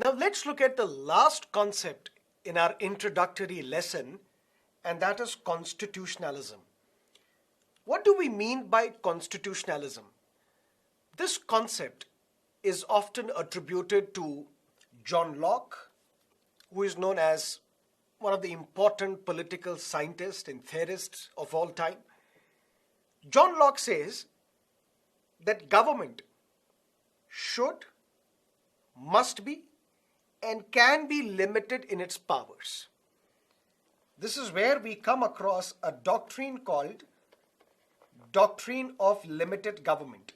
Now let's look at the last concept in our introductory lesson, and that is constitutionalism. What do we mean by constitutionalism? This concept is often attributed to John Locke, who is known as one of the important political scientists and theorists of all time. John Locke says that government should, must be, and can be limited in its powers. This is where we come across a doctrine called doctrine of limited government,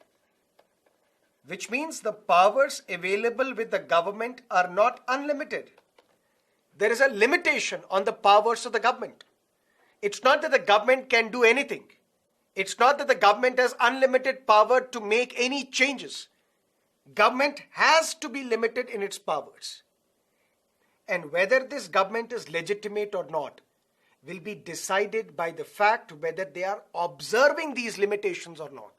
which means the powers available with the government are not unlimited. There is a limitation on the powers of the government. It's not that the government can do anything. It's not that the government has unlimited power to make any changes. Government has to be limited in its powers. And whether this government is legitimate or not will be decided by the fact whether they are observing these limitations or not.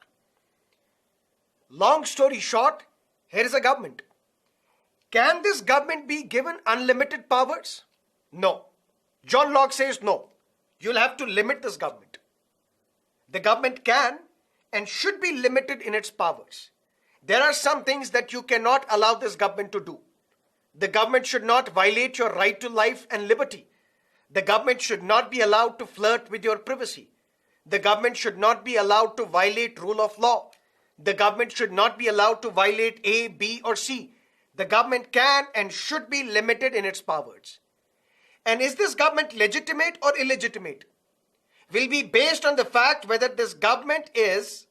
Long story short, here is a government. Can this government be given unlimited powers? No. John Locke says no. You'll have to limit this government. The government can and should be limited in its powers. There are some things that you cannot allow this government to do. The government should not violate your right to life and liberty. The government should not be allowed to flirt with your privacy. The government should not be allowed to violate rule of law. The government should not be allowed to violate A, B, or C. The government can and should be limited in its powers. And is this government legitimate or illegitimate? Will be based on the fact whether this government is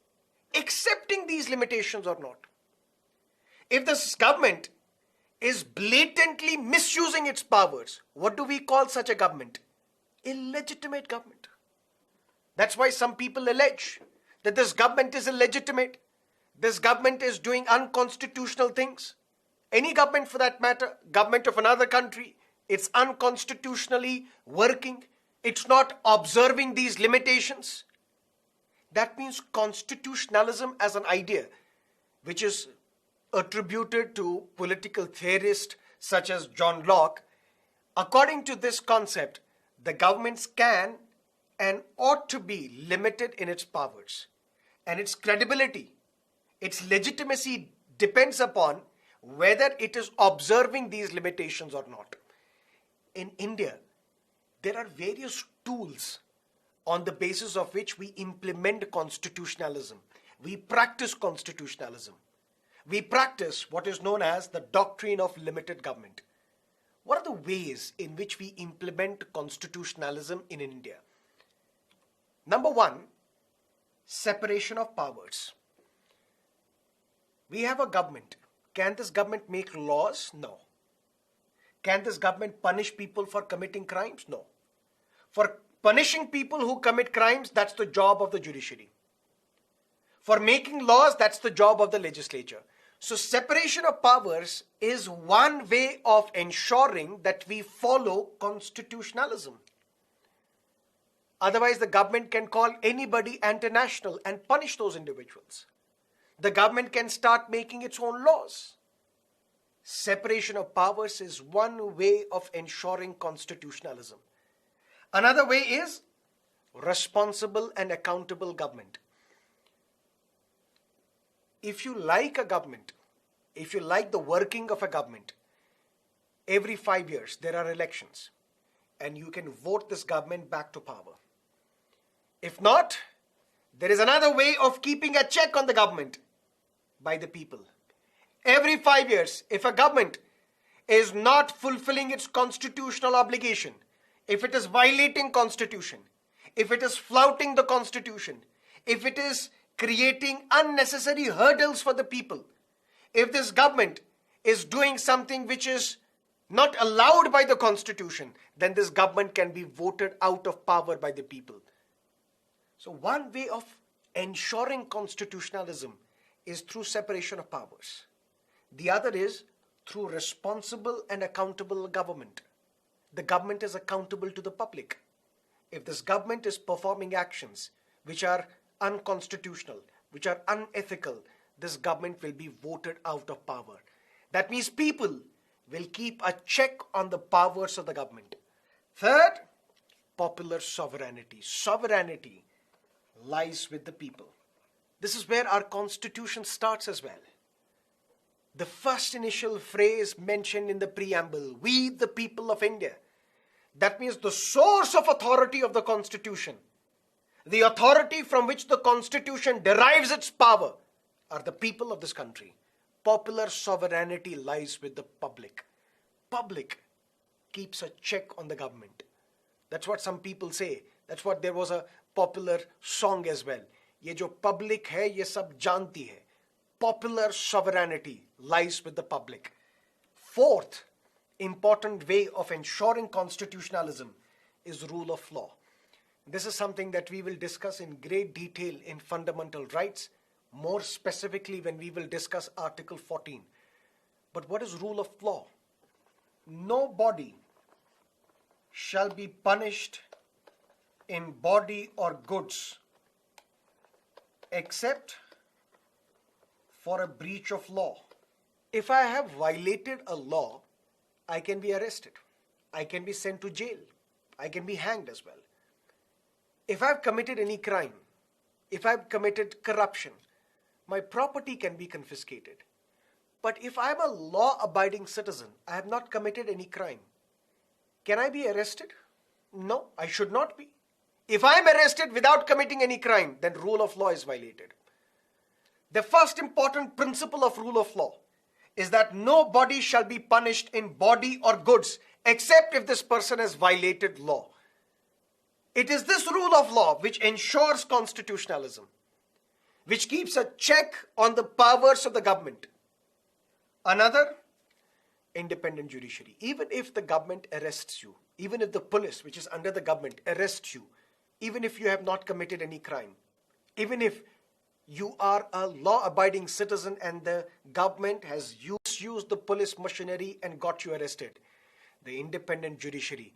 accepting these limitations or not. If this government is blatantly misusing its powers, what do we call such a government? Illegitimate government. That's why some people allege that this government is illegitimate. This government is doing unconstitutional things. Any government for that matter, government of another country, it's unconstitutionally working. It's not observing these limitations. That means constitutionalism as an idea, which is attributed to political theorists such as John Locke. According to this concept, the governments can and ought to be limited in its powers. And its credibility, its legitimacy depends upon whether it is observing these limitations or not. In India, there are various tools on the basis of which we implement constitutionalism. We practice constitutionalism. We practice what is known as the doctrine of limited government. What are the ways in which we implement constitutionalism in India? Number one, separation of powers. We have a government. Can this government make laws? No. Can this government punish people for committing crimes? No. For punishing people who commit crimes, that's the job of the judiciary. For making laws, that's the job of the legislature. So separation of powers is one way of ensuring that we follow constitutionalism. Otherwise, the government can call anybody anti-national and punish those individuals. The government can start making its own laws. Separation of powers is one way of ensuring constitutionalism. Another way is responsible and accountable government. If you like a government, if you like the working of a government, every 5 years there are elections and you can vote this government back to power. If not, there is another way of keeping a check on the government by the people. Every 5 years, if a government is not fulfilling its constitutional obligation, if it is violating constitution, if it is flouting the constitution, if it is creating unnecessary hurdles for the people, if this government is doing something which is not allowed by the constitution, then this government can be voted out of power by the people. So one way of ensuring constitutionalism is through separation of powers. The other is through responsible and accountable government. The government is accountable to the public. If this government is performing actions which are unconstitutional, which are unethical, this government will be voted out of power. That means people will keep a check on the powers of the government. Third, popular sovereignty. Sovereignty lies with the people. This is where our constitution starts as well. The first initial phrase mentioned in the preamble, we the people of India. That means the source of authority of the constitution, the authority from which the constitution derives its power, are the people of this country. Popular sovereignty lies with the public. Public keeps a check on the government. That's what some people say. That's what there was a popular song as well. ये जो public है ये सब जानती है. Popular sovereignty lies with the public. Fourth important way of ensuring constitutionalism is rule of law. This is something that we will discuss in great detail in fundamental rights, more specifically when we will discuss Article 14. But what is rule of law? Nobody shall be punished in body or goods except for a breach of law. If I have violated a law, I can be arrested. I can be sent to jail. I can be hanged as well. If I've committed any crime, if I've committed corruption, my property can be confiscated. But if I'm a law-abiding citizen, I have not committed any crime, can I be arrested? No, I should not be. If I'm arrested without committing any crime, then rule of law is violated. The first important principle of rule of law is that nobody shall be punished in body or goods except if this person has violated law. It is this rule of law which ensures constitutionalism, which keeps a check on the powers of the government. Another, independent judiciary. Even if the government arrests you, even if the police, which is under the government, arrests you, even if you have not committed any crime, even if you are a law-abiding citizen and the government has used the police machinery and got you arrested, the independent judiciary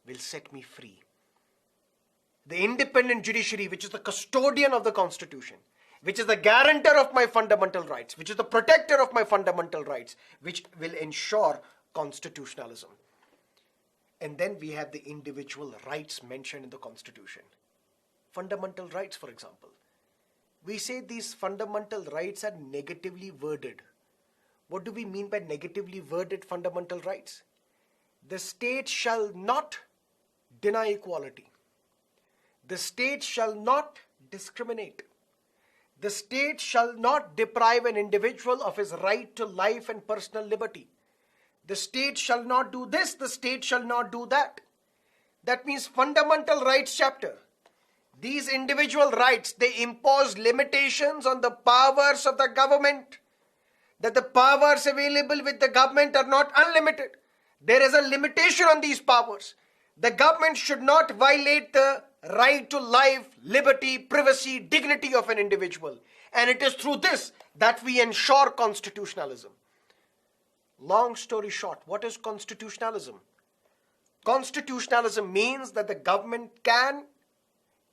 will set me free. The independent judiciary, which is the custodian of the Constitution, which is the guarantor of my fundamental rights, which is the protector of my fundamental rights, which will ensure constitutionalism. And then we have the individual rights mentioned in the Constitution. Fundamental rights, for example. We say these fundamental rights are negatively worded. What do we mean by negatively worded fundamental rights? The state shall not deny equality. The state shall not discriminate. The state shall not deprive an individual of his right to life and personal liberty. The state shall not do this, the state shall not do that. That means fundamental rights chapter. These individual rights, they impose limitations on the powers of the government. That the powers available with the government are not unlimited. There is a limitation on these powers. The government should not violate the right to life, liberty, privacy, dignity of an individual. And it is through this that we ensure constitutionalism. Long story short, what is constitutionalism? Constitutionalism means that the government can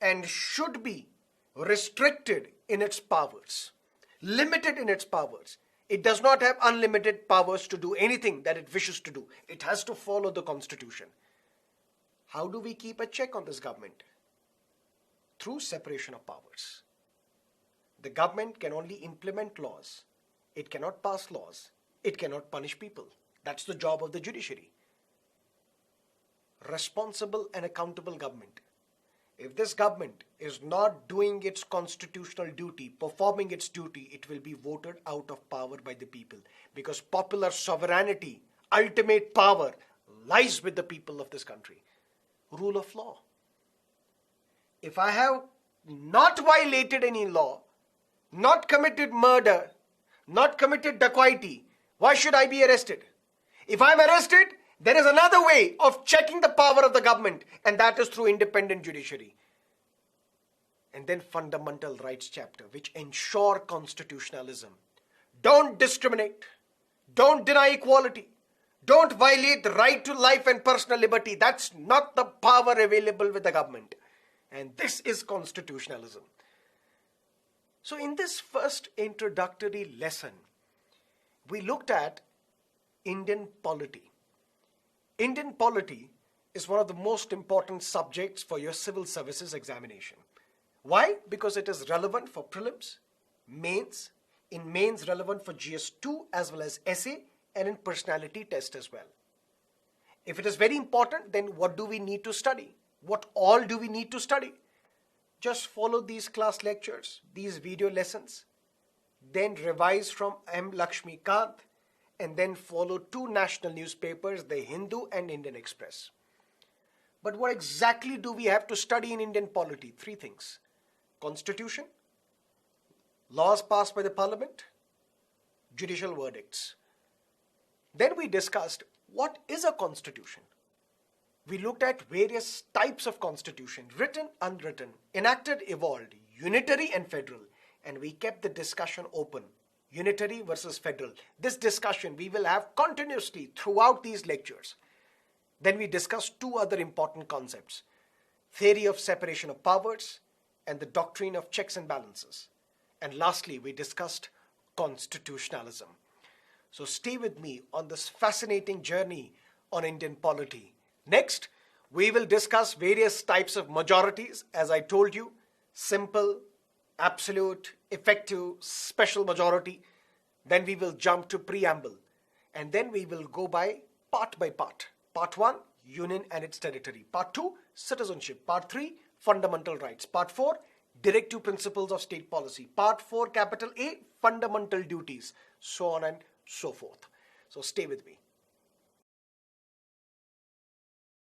and should be restricted in its powers, limited in its powers. It does not have unlimited powers to do anything that it wishes to do. It has to follow the Constitution. How do we keep a check on this government? Through separation of powers. The government can only implement laws. It cannot pass laws. It cannot punish people. That's the job of the judiciary. Responsible and accountable government. If this government is not doing its constitutional duty, performing its duty, it will be voted out of power by the people. Because popular sovereignty, ultimate power, lies with the people of this country. Rule of law. If I have not violated any law, not committed murder, not committed dacoity, why should I be arrested? If I'm arrested, there is another way of checking the power of the government, and that is through independent judiciary. And then fundamental rights chapter, which ensure constitutionalism. Don't discriminate. Don't deny equality. Don't violate the right to life and personal liberty. That's not the power available with the government. And this is constitutionalism. So in this first introductory lesson, we looked at Indian polity. Indian polity is one of the most important subjects for your civil services examination. Why? Because it is relevant for prelims, mains, in mains relevant for GS2 as well as essay, and in personality test as well. If it is very important, then what do we need to study? What all do we need to study? Just follow these class lectures, these video lessons, then revise from M. Lakshmi Kant, and then follow two national newspapers, The Hindu and Indian Express. But what exactly do we have to study in Indian polity? Three things: constitution, laws passed by the parliament, judicial verdicts. Then we discussed what is a constitution. We looked at various types of constitution: written, unwritten, enacted, evolved, unitary and federal. And we kept the discussion open. Unitary versus federal. This discussion we will have continuously throughout these lectures. Then we discussed two other important concepts: theory of separation of powers and the doctrine of checks and balances. And lastly, we discussed constitutionalism. So stay with me on this fascinating journey on Indian polity. Next, we will discuss various types of majorities. As I told you, simple, absolute, effective, special majority. Then we will jump to preamble. And then we will go by part. Part 1, union and its territory. Part 2, citizenship. Part 3, fundamental rights. Part 4, directive principles of state policy. Part 4, capital A, fundamental duties. So on and so forth. So stay with me.